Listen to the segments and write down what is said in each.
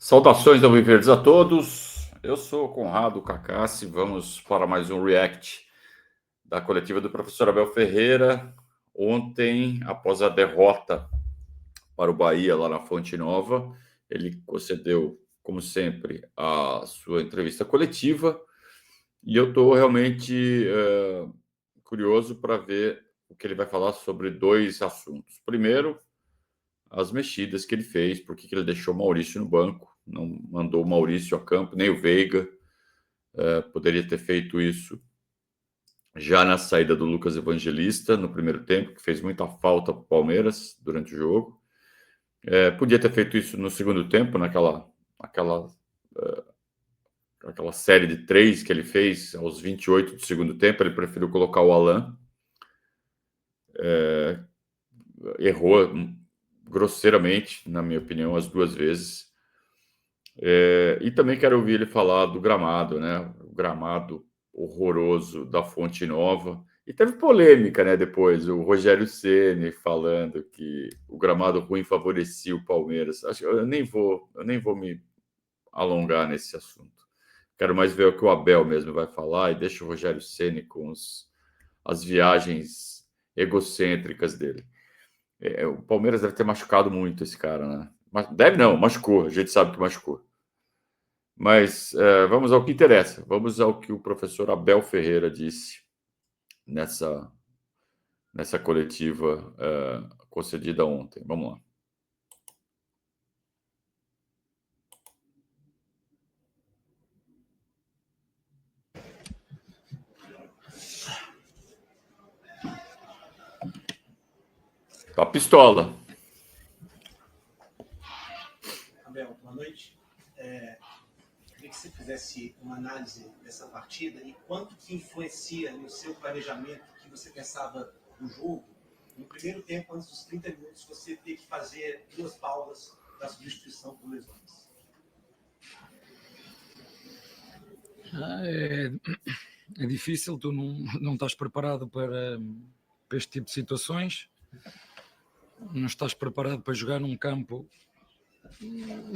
Saudações alviverdes a todos. Eu sou o Conrado Cacassi. Vamos para mais um react da coletiva do professor Abel Ferreira. Ontem, após a derrota para o Bahia lá na Fonte Nova, ele concedeu, como sempre, a sua entrevista coletiva. E eu estou realmente curioso para ver o que ele vai falar sobre dois assuntos. Primeiro, as mexidas que ele fez, por que ele deixou o Maurício no banco, não mandou o Maurício a campo, nem o Veiga. Poderia ter feito isso já na saída do Lucas Evangelista no primeiro tempo, que fez muita falta para o Palmeiras durante o jogo. Podia ter feito isso no segundo tempo, naquela série de 3 que ele fez aos 28 do segundo tempo. Ele preferiu colocar o Alan. Errou grosseiramente, na minha opinião, as duas vezes. E também quero ouvir ele falar do gramado, né? O gramado horroroso da Fonte Nova. E teve polêmica, né? Depois, o Rogério Ceni falando que o gramado ruim favorecia o Palmeiras. Acho que eu nem vou me alongar nesse assunto. Quero mais ver o que o Abel mesmo vai falar e deixa o Rogério Ceni com as viagens egocêntricas dele. O Palmeiras deve ter machucado muito esse cara, né? Deve não, machucou. A gente sabe que machucou. Mas vamos ao que interessa. Vamos ao que o professor Abel Ferreira disse nessa coletiva concedida ontem. Vamos lá. Tá pistola. Abel, boa noite. Queria que você fizesse uma análise dessa partida e quanto que influencia no seu planejamento que você pensava no jogo. No primeiro tempo, antes dos 30 minutos, você ter que fazer 2 paulas da substituição por lesões. É difícil, tu não estás preparado para este tipo de situações, não estás preparado para jogar num campo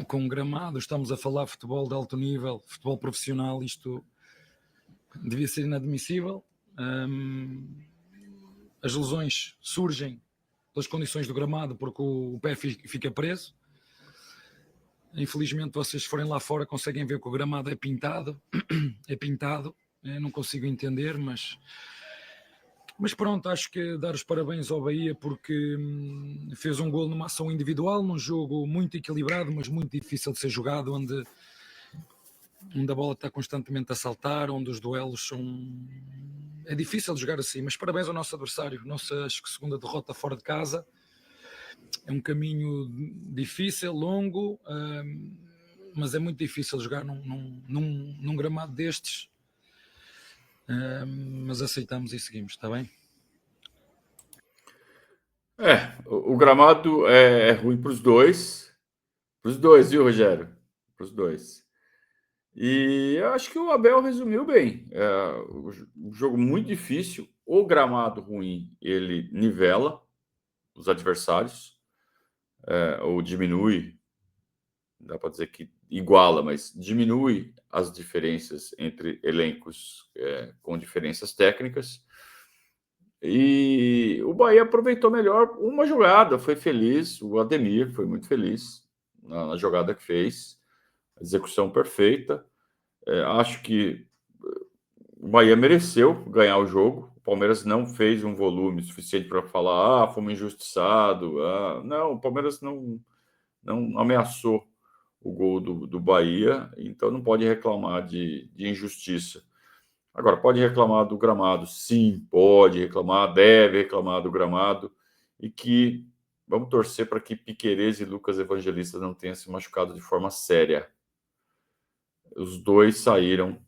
com gramado. Estamos a falar de futebol de alto nível, futebol profissional, isto devia ser inadmissível. As lesões surgem pelas condições do gramado, porque o pé fica preso. Infelizmente, vocês forem lá fora conseguem ver que o gramado é pintado. Eu não consigo entender, mas pronto, acho que dar os parabéns ao Bahia porque fez um golo numa ação individual, num jogo muito equilibrado, mas muito difícil de ser jogado, onde a bola está constantemente a saltar, onde os duelos são... É difícil de jogar assim, mas parabéns ao nosso adversário. Nossa, acho que segunda derrota fora de casa. É um caminho difícil, longo, mas é muito difícil jogar num gramado destes. Mas aceitamos e seguimos, está bem? O gramado é ruim para os dois. Para os dois, viu, Rogério? Para os dois. E eu acho que o Abel resumiu bem. Um jogo muito difícil. O gramado ruim, ele nivela os adversários. Ou diminui, dá para dizer que iguala, mas diminui as diferenças entre elencos com diferenças técnicas. E o Bahia aproveitou melhor uma jogada, foi feliz, o Ademir foi muito feliz na jogada que fez, execução perfeita. Acho que o Bahia mereceu ganhar o jogo. O Palmeiras não fez um volume suficiente para falar, fomos injustiçados. Não, o Palmeiras não ameaçou o gol do Bahia, então não pode reclamar de injustiça. Agora, pode reclamar do gramado? Sim, pode reclamar, deve reclamar do gramado, e que vamos torcer para que Piquerez e Lucas Evangelista não tenham se machucado de forma séria. Os dois saíram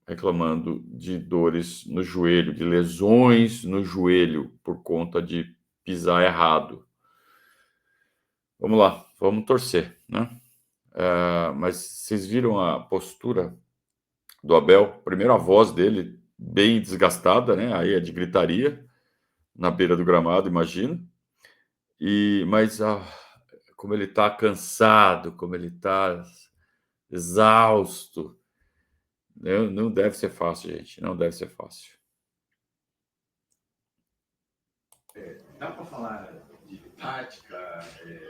reclamando de dores no joelho, de lesões no joelho por conta de pisar errado. Vamos lá, vamos torcer, né? Mas vocês viram a postura do Abel? Primeiro, a voz dele bem desgastada, né? Aí é de gritaria na beira do gramado, imagino. Mas como ele está cansado, como ele está exausto. Não deve ser fácil, gente. Não deve ser fácil. Dá para falar de tática,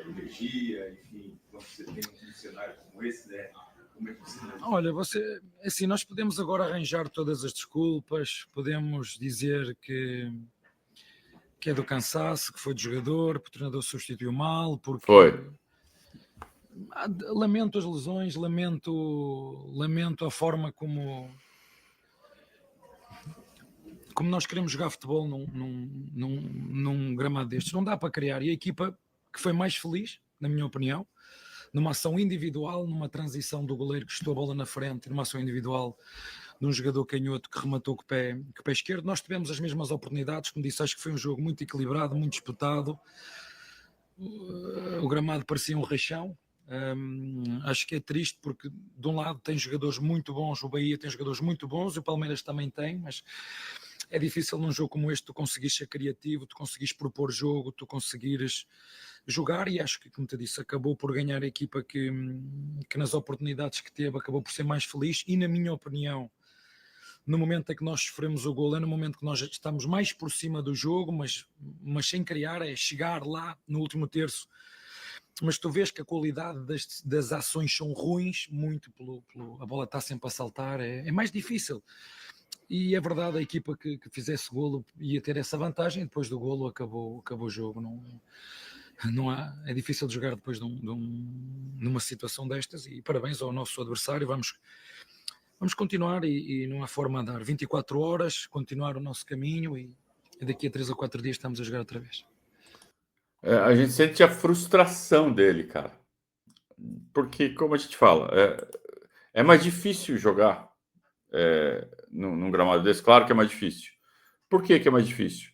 energia, enfim, quando você tem um cenário como esse, né? Como é que você... Olha, assim, nós podemos agora arranjar todas as desculpas, podemos dizer que é do cansaço, que foi do jogador, que o treinador substituiu mal, porque Foi. Lamento as lesões, lamento a forma como nós queremos jogar futebol num gramado destes. Não dá para criar. E a equipa que foi mais feliz, na minha opinião, numa ação individual, numa transição do goleiro que estou a bola na frente, numa ação individual de um jogador canhoto que rematou com o pé esquerdo, nós tivemos as mesmas oportunidades. Como disse, acho que foi um jogo muito equilibrado, muito disputado. O gramado parecia um rachão. Acho que é triste porque de um lado tem jogadores muito bons, o Bahia tem jogadores muito bons, o Palmeiras também tem, mas é difícil num jogo como este tu conseguires ser criativo, tu conseguires propor jogo, tu conseguires jogar, e acho que, como te disse, acabou por ganhar a equipa que nas oportunidades que teve acabou por ser mais feliz. E na minha opinião, no momento em que nós sofremos o gol, é no momento que nós estamos mais por cima do jogo, mas sem criar, é chegar lá no último terço. Mas tu vês que a qualidade das ações são ruins, muito a bola está sempre a saltar, é mais difícil. E é verdade, a equipa que fizesse golo ia ter essa vantagem, depois do golo acabou o jogo. Não há, é difícil de jogar depois numa situação destas, e parabéns ao nosso adversário. Vamos continuar e não há forma de dar 24 horas, continuar o nosso caminho, e daqui a 3 ou 4 dias estamos a jogar outra vez. A gente sente a frustração dele, cara. Porque, como a gente fala, é mais difícil jogar num gramado desse. Claro que é mais difícil. Por que é mais difícil?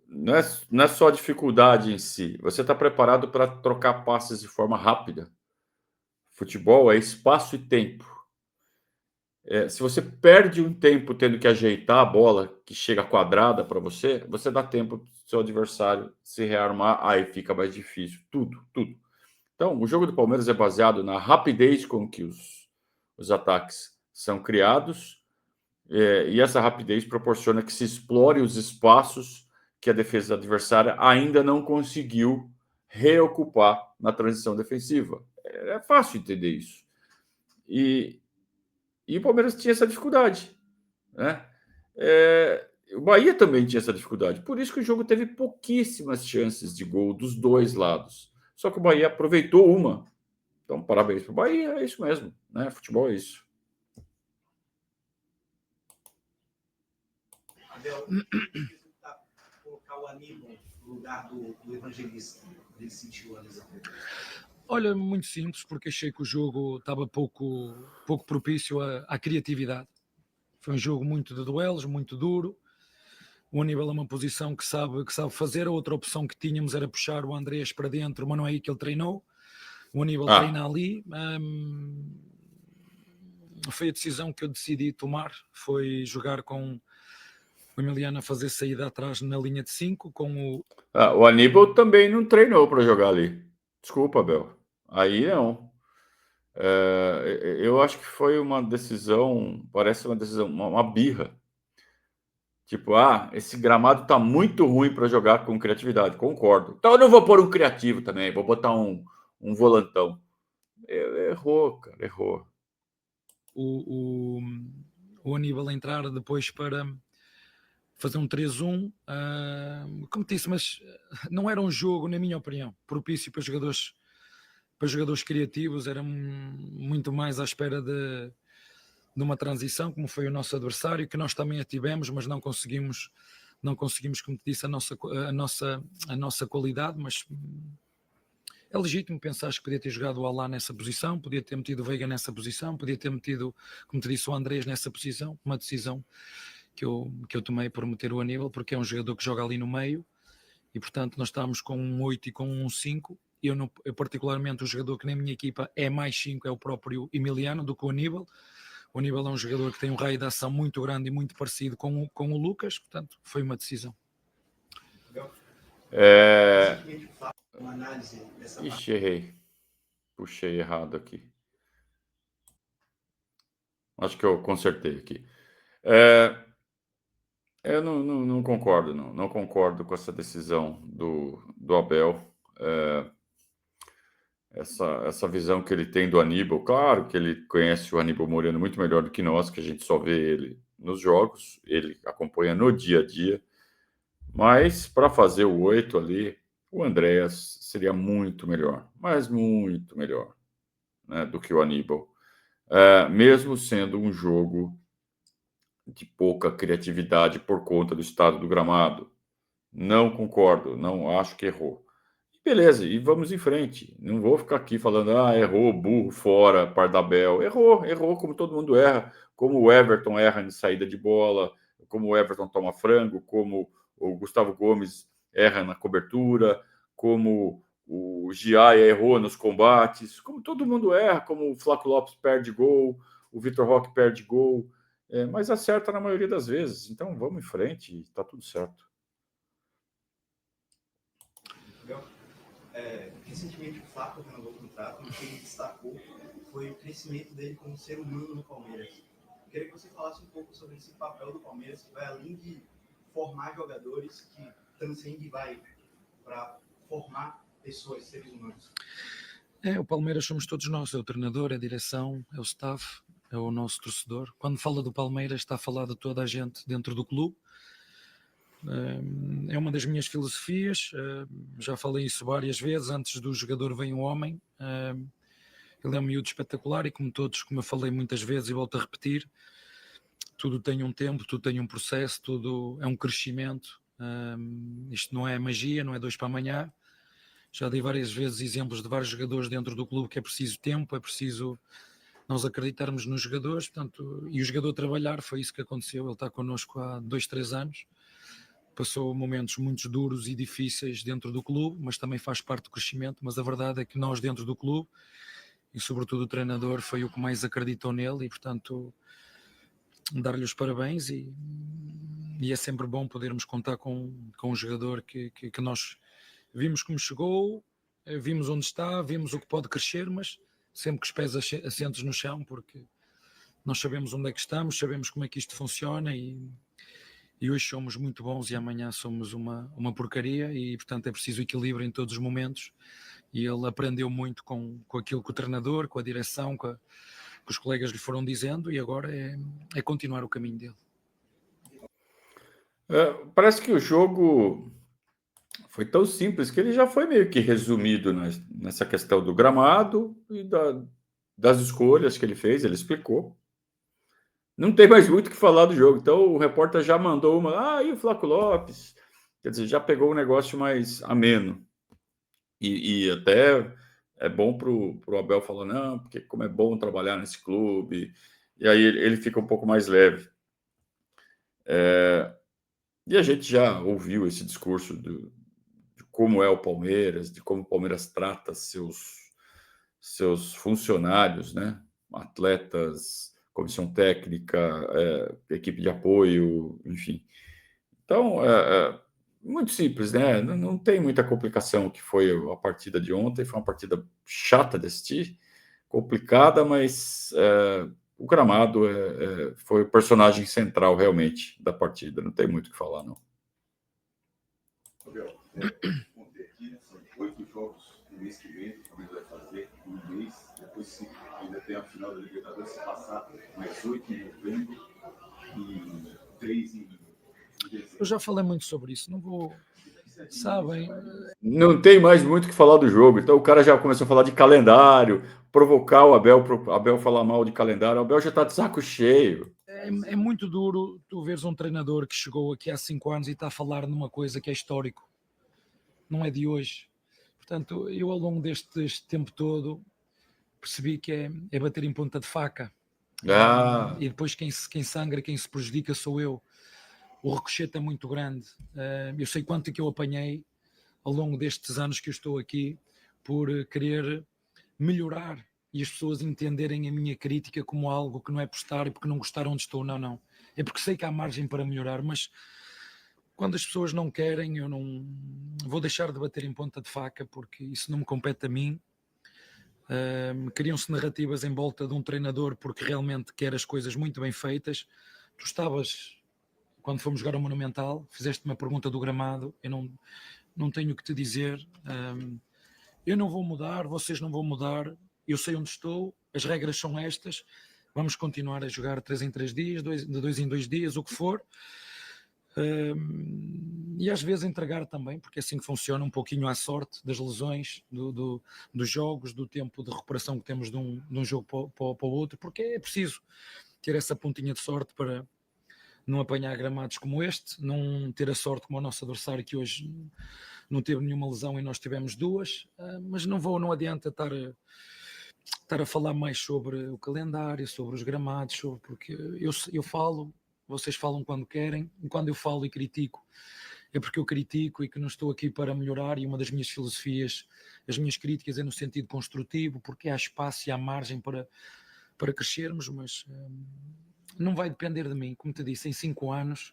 Não é só a dificuldade em si. Você está preparado para trocar passes de forma rápida. Futebol é espaço e tempo. Se você perde um tempo tendo que ajeitar a bola que chega quadrada para você, você dá tempo para o seu adversário se rearmar, aí fica mais difícil. Tudo. Então, o jogo do Palmeiras é baseado na rapidez com que os ataques são criados, e essa rapidez proporciona que se explore os espaços que a defesa adversária ainda não conseguiu reocupar na transição defensiva. É fácil entender isso. E o Palmeiras tinha essa dificuldade, né? O Bahia também tinha essa dificuldade. Por isso que o jogo teve pouquíssimas chances de gol dos dois lados. Só que o Bahia aproveitou uma. Então, parabéns para o Bahia, é isso mesmo, né? Futebol é isso. Abel, colocar o Aníbal no lugar do Evangelista, ele sentiu a lesão. Olha, muito simples, porque achei que o jogo estava pouco propício à criatividade. Foi um jogo muito de duelos, muito duro. O Aníbal é uma posição que sabe fazer. A outra opção que tínhamos era puxar o Andrés para dentro, mas não é aí que ele treinou. O Aníbal treina ali. Foi a decisão que eu decidi tomar, foi jogar com o Emiliano a fazer saída atrás na linha de 5, com o... O Aníbal também não treinou para jogar ali. Desculpa, Abel. Aí não. Eu acho que foi uma decisão, parece uma decisão, uma birra. Tipo, esse gramado tá muito ruim para jogar com criatividade. Concordo. Então eu não vou pôr um criativo também, vou botar um volantão. Errou, cara, errou. O Aníbal entrar depois para fazer um 3-1, como te disse, mas não era um jogo, na minha opinião, propício para jogadores criativos. Era muito mais à espera de uma transição, como foi o nosso adversário, que nós também a tivemos, mas não conseguimos, como te disse, a nossa qualidade. Mas é legítimo pensar que podia ter jogado o Alá nessa posição, podia ter metido o Veiga nessa posição, podia ter metido, como te disse, o Andrés nessa posição. Uma decisão que eu tomei por meter o Aníbal, porque é um jogador que joga ali no meio, e portanto nós estamos com um 8 e com um 5. Eu particularmente, o jogador que na minha equipa é mais 5 é o próprio Emiliano do que o Aníbal. O Aníbal é um jogador que tem um raio de ação muito grande e muito parecido com o Lucas, portanto foi uma decisão. Uma análise dessa Ixi, errei. Puxei errado aqui. Acho que eu consertei aqui. Eu não concordo, não concordo com essa decisão do Abel. Essa visão que ele tem do Aníbal, claro que ele conhece o Aníbal Moreno muito melhor do que nós, que a gente só vê ele nos jogos, ele acompanha no dia a dia, mas para fazer o 8 ali, o Andréas seria muito melhor, mas muito melhor, né, do que o Aníbal. Mesmo sendo um jogo de pouca criatividade por conta do estado do gramado. Não concordo, não acho que errou. Beleza, e vamos em frente. Não vou ficar aqui falando, errou, burro, fora, Pardabel. Errou como todo mundo erra, como o Everton erra em saída de bola, como o Everton toma frango, como o Gustavo Gomes erra na cobertura, como o Giaia errou nos combates, como todo mundo erra, como o Flávio Lopes perde gol, o Vitor Roque perde gol, mas acerta na maioria das vezes. Então vamos em frente e tá tudo certo. Recentemente o Flaco renovou o contrato, e o que ele destacou foi o crescimento dele como ser humano no Palmeiras. Eu queria que você falasse um pouco sobre esse papel do Palmeiras, que vai além de formar jogadores, que transcende e vai para formar pessoas, seres humanos. O Palmeiras somos todos nós, é o treinador, é a direção, é o staff, é o nosso torcedor. Quando fala do Palmeiras está a falar de toda a gente dentro do clube. É uma das minhas filosofias, já falei isso várias vezes, antes do jogador vem um homem. Ele é um miúdo espetacular e como todos, como eu falei muitas vezes e volto a repetir, tudo tem um tempo, tudo tem um processo, tudo é um crescimento. Isto não é magia, não é 2 para amanhã. Já dei várias vezes exemplos de vários jogadores dentro do clube que é preciso tempo, é preciso nós acreditarmos nos jogadores, portanto, e o jogador trabalhar, foi isso que aconteceu. Ele está connosco há 2, 3 anos. Passou momentos muito duros e difíceis dentro do clube, mas também faz parte do crescimento. Mas a verdade é que nós dentro do clube, e sobretudo o treinador, foi o que mais acreditou nele e, portanto, dar-lhe os parabéns e é sempre bom podermos contar com um jogador que nós vimos como chegou, vimos onde está, vimos o que pode crescer, mas sempre com os pés assentos no chão, porque nós sabemos onde é que estamos, sabemos como é que isto funciona e hoje somos muito bons e amanhã somos uma porcaria e, portanto, é preciso equilíbrio em todos os momentos e ele aprendeu muito com aquilo que o treinador, com a direção, que os colegas lhe foram dizendo e agora é continuar o caminho dele. Parece que o jogo foi tão simples que ele já foi meio que resumido nessa questão do gramado e das escolhas que ele fez, ele explicou. Não tem mais muito o que falar do jogo. Então o repórter já mandou uma, e o Flávio Lopes? Quer dizer, já pegou um negócio mais ameno. E até é bom para o Abel falar, não, porque como é bom trabalhar nesse clube. E aí ele fica um pouco mais leve. E a gente já ouviu esse discurso de como é o Palmeiras, de como o Palmeiras trata seus funcionários, né? Atletas, comissão técnica, equipe de apoio, enfim. Então, muito simples, né? Não tem muita complicação que foi a partida de ontem. Foi uma partida chata de assistir, complicada, mas o gramado foi o personagem central, realmente, da partida. Não tem muito o que falar, não. Gabriel, contei aqui, são 8 jogos no mês que vem, o Palmeiras vai fazer um mês, depois ainda tem a final da Libertadores, se passar mais 8 em novembro e 3 em dezembro. Eu já falei muito sobre isso, não vou... Sabem? Não tem mais muito o que falar do jogo, então o cara já começou a falar de calendário, provocar o Abel, para o Abel falar mal de calendário. O Abel já está de saco cheio. É muito duro tu veres um treinador que chegou aqui há 5 anos e está a falar numa coisa que é histórico, não é de hoje. Portanto, eu ao longo deste tempo todo percebi que é bater em ponta de faca. E depois quem sangra, quem se prejudica sou eu. O ricochete é muito grande. Eu sei quanto que eu apanhei ao longo destes anos que eu estou aqui por querer melhorar e as pessoas entenderem a minha crítica como algo que não é por estar e porque não gostaram onde estou, não. É porque sei que há margem para melhorar, mas quando as pessoas não querem, eu não vou deixar de bater em ponta de faca porque isso não me compete a mim. Criam-se narrativas em volta de um treinador porque realmente quer as coisas muito bem feitas. Tu estavas, quando fomos jogar ao Monumental, fizeste uma pergunta do gramado, eu não tenho o que te dizer. Eu não vou mudar, vocês não vão mudar, eu sei onde estou, as regras são estas, vamos continuar a jogar 3 em 3 dias, de 2 em 2 dias, o que for. E às vezes entregar também, porque é assim que funciona, um pouquinho à sorte das lesões, dos jogos, do tempo de recuperação que temos de um jogo para o outro, porque é preciso ter essa pontinha de sorte para não apanhar gramados como este, não ter a sorte como o nosso adversário, que hoje não teve nenhuma lesão e nós tivemos 2, mas não adianta estar a falar mais sobre o calendário, sobre os gramados, porque eu falo, vocês falam quando querem, e quando eu falo e critico, é porque eu critico e que não estou aqui para melhorar, e uma das minhas filosofias, as minhas críticas é no sentido construtivo, porque há espaço e há margem para crescermos, mas não vai depender de mim. Como te disse, em 5 anos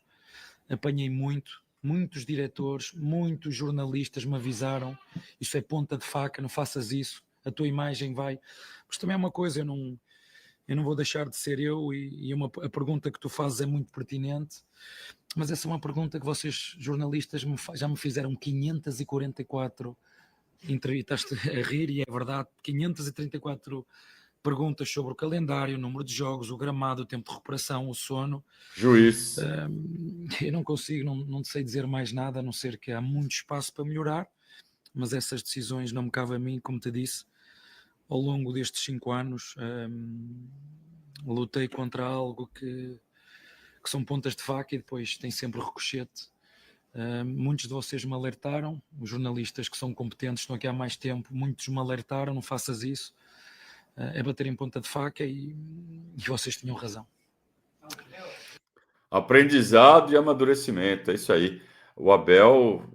apanhei muitos diretores, muitos jornalistas me avisaram, isso é ponta de faca, não faças isso, a tua imagem vai... Mas também é uma coisa, eu não vou deixar de ser eu, e a pergunta que tu fazes é muito pertinente, mas essa é uma pergunta que vocês, jornalistas, já me fizeram 544 entrevistas a rir, e é verdade, 534 perguntas sobre o calendário, o número de jogos, o gramado, o tempo de recuperação, o sono. Juiz. Eu não consigo, não sei dizer mais nada, a não ser que há muito espaço para melhorar, mas essas decisões não me cabem a mim, como te disse. Ao longo destes 5 anos lutei contra algo que são pontas de faca e depois tem sempre ricochete. Muitos de vocês me alertaram, os jornalistas que são competentes, estão aqui há mais tempo, muitos me alertaram, não faças isso, é bater em ponta de faca, e vocês tinham razão. Aprendizado e amadurecimento, é isso aí. O Abel,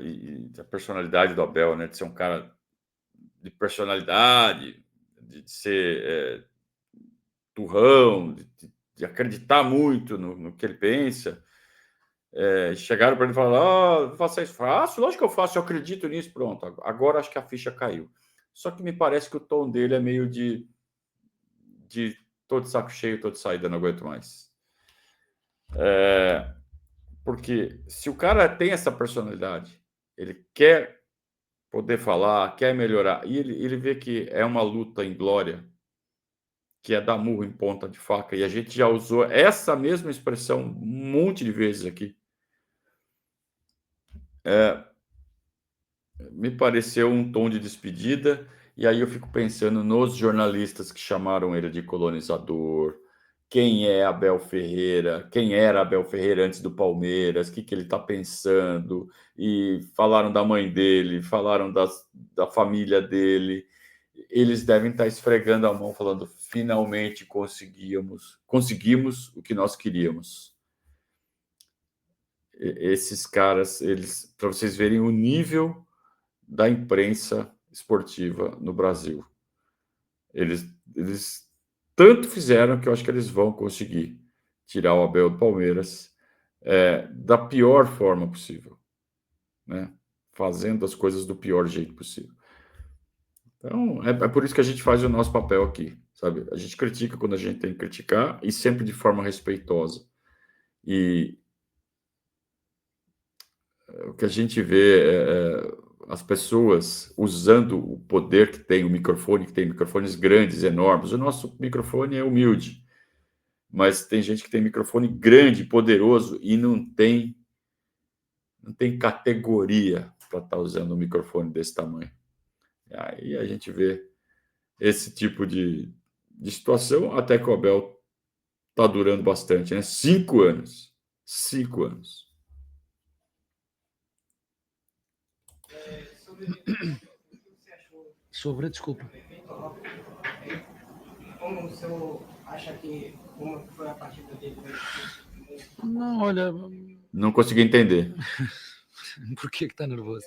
e a personalidade do Abel, né, de ser um cara de personalidade, de ser turrão, de acreditar muito no que ele pensa. Chegaram para ele e falaram: faça isso. Faço, lógico que eu faço, eu acredito nisso, pronto. Agora acho que a ficha caiu. Só que me parece que o tom dele é meio de tô de saco cheio, tô de saída, não aguento mais. Porque se o cara tem essa personalidade, ele quer poder falar, quer melhorar, e ele vê que é uma luta em glória, que é dar murro em ponta de faca, e a gente já usou essa mesma expressão um monte de vezes aqui. Me pareceu um tom de despedida, e aí eu fico pensando nos jornalistas que chamaram ele de colonizador, quem é Abel Ferreira, quem era Abel Ferreira antes do Palmeiras, o que ele está pensando, e falaram da mãe dele, falaram da família dele. Eles devem estar esfregando a mão, falando: finalmente conseguimos o que nós queríamos. Esses caras, para vocês verem o nível da imprensa esportiva no Brasil. Eles tanto fizeram que eu acho que eles vão conseguir tirar o Abel do Palmeiras da pior forma possível, né? Fazendo as coisas do pior jeito possível. Então, é por isso que a gente faz o nosso papel aqui, sabe? A gente critica quando a gente tem que criticar, e sempre de forma respeitosa. E o que a gente vê as pessoas usando o poder que tem o microfone, que tem microfones grandes, enormes. O nosso microfone é humilde, mas tem gente que tem microfone grande, poderoso, e não tem categoria para estar usando um microfone desse tamanho. Aí a gente vê esse tipo de situação, até que o Abel está durando bastante, né? 5 anos. 5 anos. Sobre, desculpa. Como o senhor acha que como foi a partida dele? Não, olha, Não consegui entender. por que está nervoso?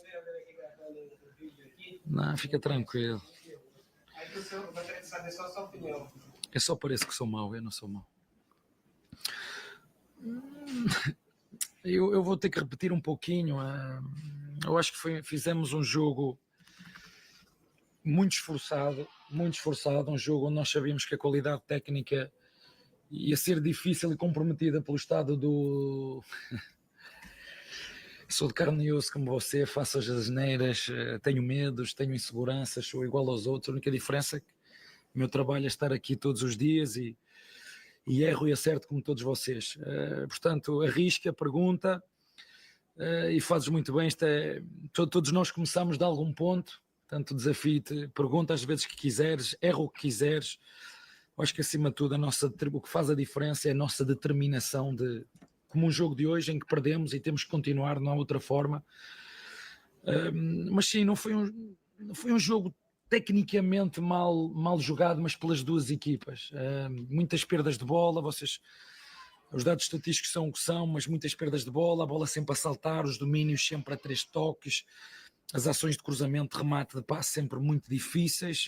Não, fica tranquilo. Aí o senhor gostaria de saber só a sua opinião. Eu só pareço que sou mau, eu não sou mau. Eu vou ter que repetir um pouquinho. Eu acho que fizemos um jogo muito esforçado, muito esforçado, um jogo onde nós sabíamos que a qualidade técnica ia ser difícil e comprometida pelo estado do... Sou de carne e osso como você, faço as asneiras, tenho medos, tenho inseguranças, sou igual aos outros. A única diferença é que o meu trabalho é estar aqui todos os dias e erro e acerto como todos vocês. Portanto, arrisca, pergunta e fazes muito bem. Todos nós começamos de algum ponto, portanto, desafio-te, pergunta às vezes que quiseres, erra o que quiseres. Eu acho que acima de tudo o que faz a diferença é a nossa determinação como um jogo de hoje em que perdemos e temos que continuar, não há outra forma. Mas sim, não foi um jogo tecnicamente mal jogado, mas pelas duas equipas. Muitas perdas de bola, os dados estatísticos são o que são, mas muitas perdas de bola, a bola sempre a saltar, os domínios sempre a 3 toques, as ações de cruzamento, de remate, de passe sempre muito difíceis.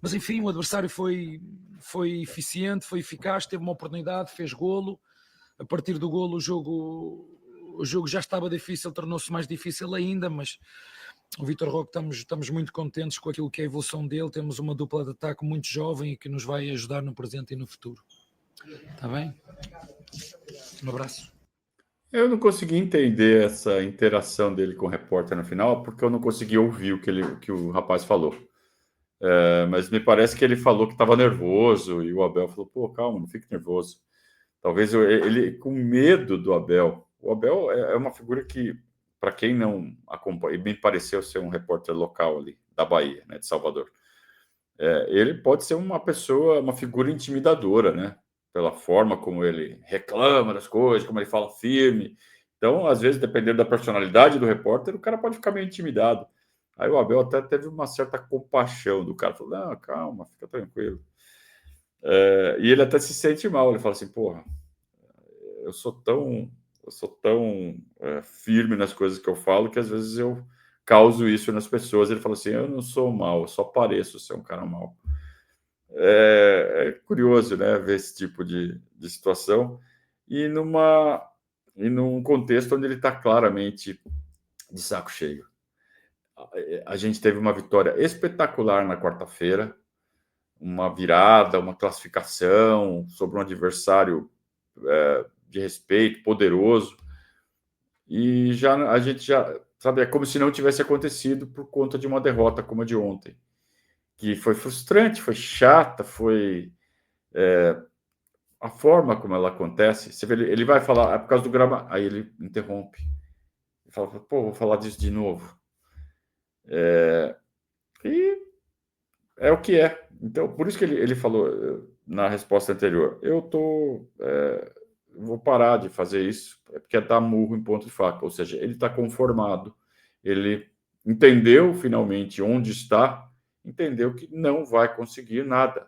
Mas enfim, o adversário foi eficiente, foi eficaz, teve uma oportunidade, fez golo. A partir do golo o jogo já estava difícil, tornou-se mais difícil ainda, mas o Vítor Roque estamos muito contentes com aquilo que é a evolução dele. Temos uma dupla de ataque muito jovem e que nos vai ajudar no presente e no futuro. Está bem? Um abraço. Eu não consegui entender essa interação dele com o repórter no final, porque eu não consegui ouvir o que o rapaz falou. Mas me parece que ele falou que estava nervoso e o Abel falou, pô, calma, não fique nervoso. Talvez ele com medo do Abel. O Abel é uma figura que, para quem não acompanha, me pareceu ser um repórter local ali, da Bahia, né, de Salvador. Ele pode ser uma figura intimidadora, né? Pela forma como ele reclama das coisas, como ele fala firme. Então, às vezes, dependendo da personalidade do repórter, o cara pode ficar meio intimidado. Aí o Abel até teve uma certa compaixão do cara. Falou, não, calma, fica tranquilo. E ele até se sente mal. Ele fala assim, porra, eu sou tão firme nas coisas que eu falo que às vezes eu causo isso nas pessoas. Ele fala assim, eu não sou mal, eu só pareço ser um cara mal. É curioso, né, ver esse tipo de situação e num contexto onde ele está claramente de saco cheio. A gente teve uma vitória espetacular na quarta-feira, uma virada, uma classificação sobre um adversário de respeito, poderoso, e a gente já sabe, é como se não tivesse acontecido por conta de uma derrota como a de ontem, que foi frustrante, foi chata, foi a forma como ela acontece. Você vê, ele vai falar, é por causa do gramado, aí ele interrompe, ele fala, pô, vou falar disso de novo. E é o que é. Então, por isso que ele falou na resposta anterior, vou parar de fazer isso, porque é dar murro em ponto de faca. Ou seja, ele está conformado, ele entendeu finalmente onde está, entendeu que não vai conseguir nada,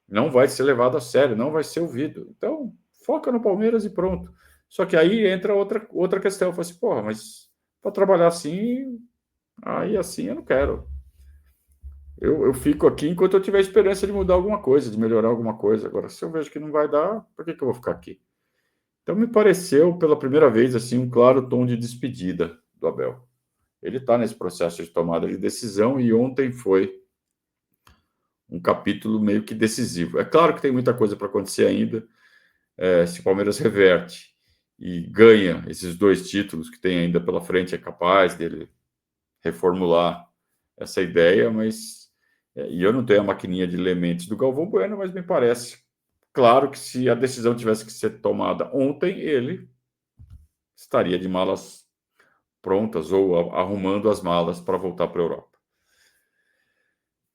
não vai ser levado a sério, não vai ser ouvido. Então, foca no Palmeiras e pronto. Só que aí entra outra questão. Eu falei assim, porra, mas para trabalhar assim, aí assim eu não quero. Eu fico aqui enquanto eu tiver esperança de mudar alguma coisa, de melhorar alguma coisa. Agora, se eu vejo que não vai dar, por que eu vou ficar aqui? Então, me pareceu, pela primeira vez, assim, um claro tom de despedida do Abel. Ele está nesse processo de tomada de decisão e ontem foi um capítulo meio que decisivo. É claro que tem muita coisa para acontecer ainda. Se o Palmeiras reverte e ganha esses 2 títulos que tem ainda pela frente, é capaz dele reformular essa ideia, mas... E eu não tenho a maquininha de lementes do Galvão Bueno, mas me parece claro que se a decisão tivesse que ser tomada ontem, ele estaria de malas prontas ou arrumando as malas para voltar para a Europa.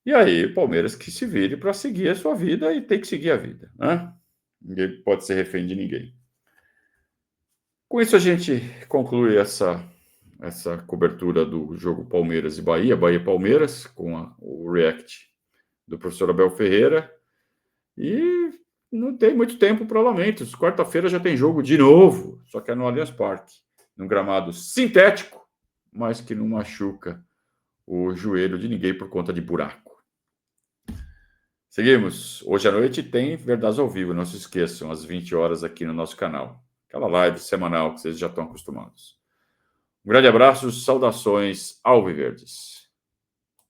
E aí, o Palmeiras que se vire para seguir a sua vida e tem que seguir a vida, né? Ninguém pode ser refém de ninguém. Com isso, a gente conclui essa cobertura do jogo Palmeiras e Bahia Palmeiras, com o react do professor Abel Ferreira. E não tem muito tempo para lamentos. Quarta-feira já tem jogo de novo, só que é no Allianz Parque, num gramado sintético, mas que não machuca o joelho de ninguém por conta de buraco. Seguimos. Hoje à noite tem Verdades ao Vivo, não se esqueçam, às 20 horas aqui no nosso canal. Aquela live semanal que vocês já estão acostumados. Um grande abraço, saudações alviverdes.